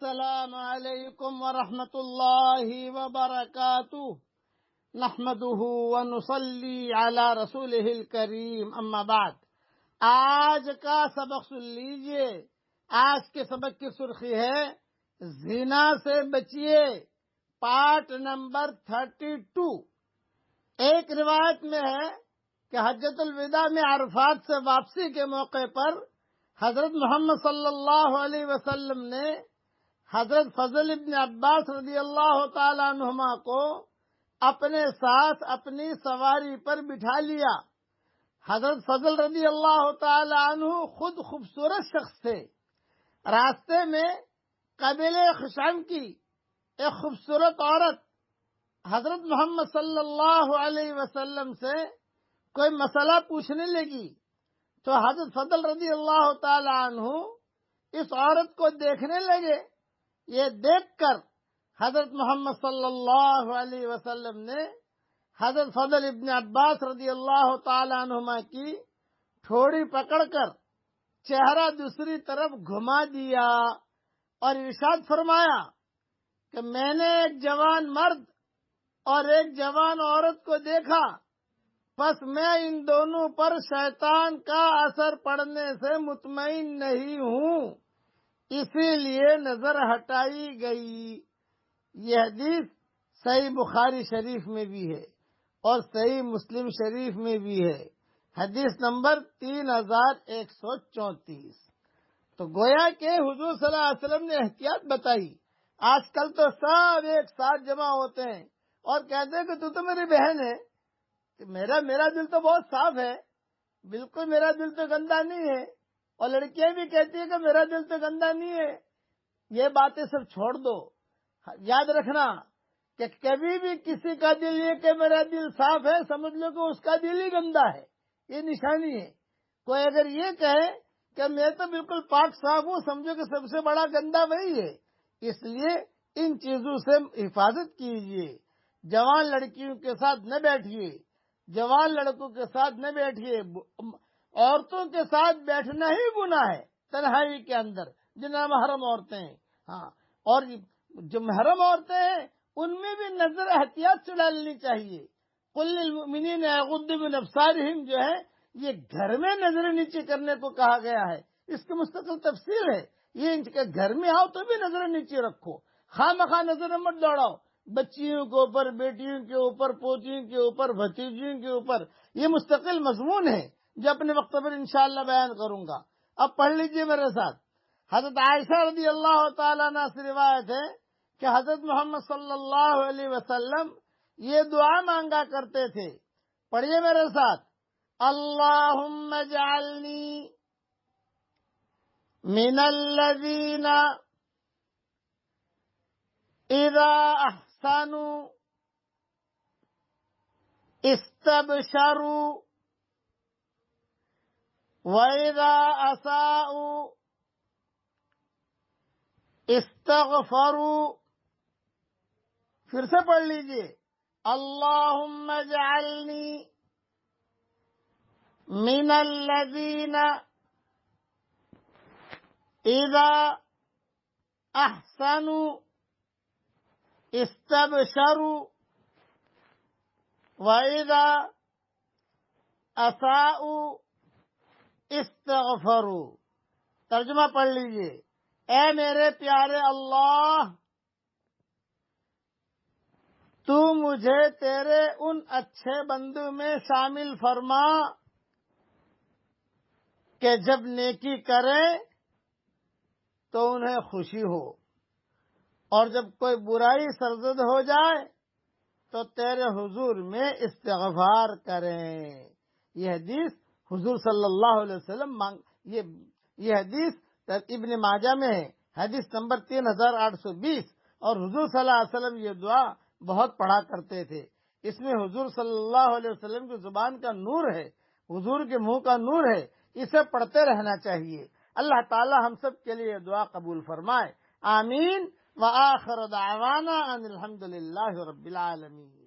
السلام علیکم ورحمۃ اللہ وبرکاتہ نحمده ونصلی علی رسولہ الکریم اما بعد۔ آج کا سبق سن لیجئے۔ آج کے سبق کی سرخی ہے زنا سے بچیے، پارٹ نمبر 32۔ ایک روایت میں ہے کہ حجۃ الوداع میں عرفات سے واپسی کے موقع پر حضرت محمد صلی اللہ علیہ وسلم نے حضرت فضل ابن عباس رضی اللہ تعالی عنہما کو اپنے ساتھ اپنی سواری پر بٹھا لیا۔ حضرت فضل رضی اللہ تعالی عنہ خود خوبصورت شخص تھے۔ راستے میں قبیلہ خشعم کی ایک خوبصورت عورت حضرت محمد صلی اللہ علیہ وسلم سے کوئی مسئلہ پوچھنے لگی، تو حضرت فضل رضی اللہ تعالی عنہ اس عورت کو دیکھنے لگے۔ یہ دیکھ کر حضرت محمد صلی اللہ علیہ وسلم نے حضرت فضل ابن عباس رضی اللہ تعالی عنہما کی ٹھوڑی پکڑ کر چہرہ دوسری طرف گھما دیا اور ارشاد فرمایا کہ میں نے ایک جوان مرد اور ایک جوان عورت کو دیکھا، بس میں ان دونوں پر شیطان کا اثر پڑنے سے مطمئن نہیں ہوں، اسی لیے نظر ہٹائی گئی۔ یہ حدیث صحیح بخاری شریف میں بھی ہے اور صحیح مسلم شریف میں بھی ہے، حدیث نمبر 3134۔ تو گویا کہ حضور صلی اللہ علیہ وسلم نے احتیاط بتائی۔ آج کل تو سب ایک ساتھ جمع ہوتے ہیں اور کہتے ہیں کہ تو میری بہن ہے، میرا دل تو بہت صاف ہے، بالکل میرا دل تو گندا نہیں ہے، اور لڑکیاں بھی کہتی ہیں کہ میرا دل تو گندا نہیں ہے۔ یہ باتیں سب چھوڑ دو۔ یاد رکھنا کہ کبھی بھی کسی کا دل یہ کہ میرا دل صاف ہے، سمجھ لو کہ اس کا دل ہی گندا ہے، یہ نشانی ہے۔ کوئی اگر یہ کہے کہ میں تو بالکل پاک صاف ہوں، سمجھو کہ سب سے بڑا گندا وہی ہے۔ اس لیے ان چیزوں سے حفاظت کیجیے۔ جوان لڑکیوں کے ساتھ نہ بیٹھیے، جوان لڑکوں کے ساتھ نہ بیٹھیے۔ عورتوں کے ساتھ بیٹھنا ہی گناہ ہے تنہائی کے اندر، جو نامحرم عورتیں ہیں۔ ہاں، اور جو محرم عورتیں ہیں ان میں بھی نظر احتیاط سے ڈالنی چاہیے۔ قل للمؤمنین یغضوا من ابصارہم جو ہے، یہ گھر میں نظر نیچے کرنے کو کہا گیا ہے، اس کی مستقل تفصیل ہے۔ یہ ان کے گھر میں آؤ تو بھی نظر نیچے رکھو، خواہ مخواہ نظر مت دوڑاؤ بچیوں کے اوپر، بیٹیوں کے اوپر، پوتیوں کے اوپر، بھتیجیوں کے اوپر۔ یہ مستقل مضمون ہے جو اپنے وقت پر انشاءاللہ بیان کروں گا۔ اب پڑھ لیجئے میرے ساتھ۔ حضرت عائشہ رضی اللہ تعالیٰ عنہ سے روایت ہے کہ حضرت محمد صلی اللہ علیہ وسلم یہ دعا مانگا کرتے تھے، پڑھیے میرے ساتھ: اللہم اجعلنی من الذین اذا احسنوا استبشروا وَإِذَا أَسَاءُوا اسْتَغْفَرُوا۔ پھر سے پڑھ لیجئے: اللہم اجعلنی من الذین اذا احسنوا استبشروا وَإِذَا أَسَاءُوا استغفروا۔ ترجمہ پڑھ لیجئے: اے میرے پیارے اللہ، تو مجھے تیرے ان اچھے بندوں میں شامل فرما کہ جب نیکی کرے تو انہیں خوشی ہو، اور جب کوئی برائی سرزد ہو جائے تو تیرے حضور میں استغفار کریں۔ یہ حدیث حضور صلی اللہ علیہ وسلم یہ حدیث ابن ماجہ میں ہے، حدیث نمبر 3820، اور حضور صلی اللہ علیہ وسلم یہ دعا بہت پڑھا کرتے تھے۔ اس میں حضور صلی اللہ علیہ وسلم کی زبان کا نور ہے، حضور کے منہ کا نور ہے، اسے پڑھتے رہنا چاہیے۔ اللہ تعالی ہم سب کے لیے دعا قبول فرمائے، آمین۔ وآخر دعوانا ان الحمد للہ رب العالمین۔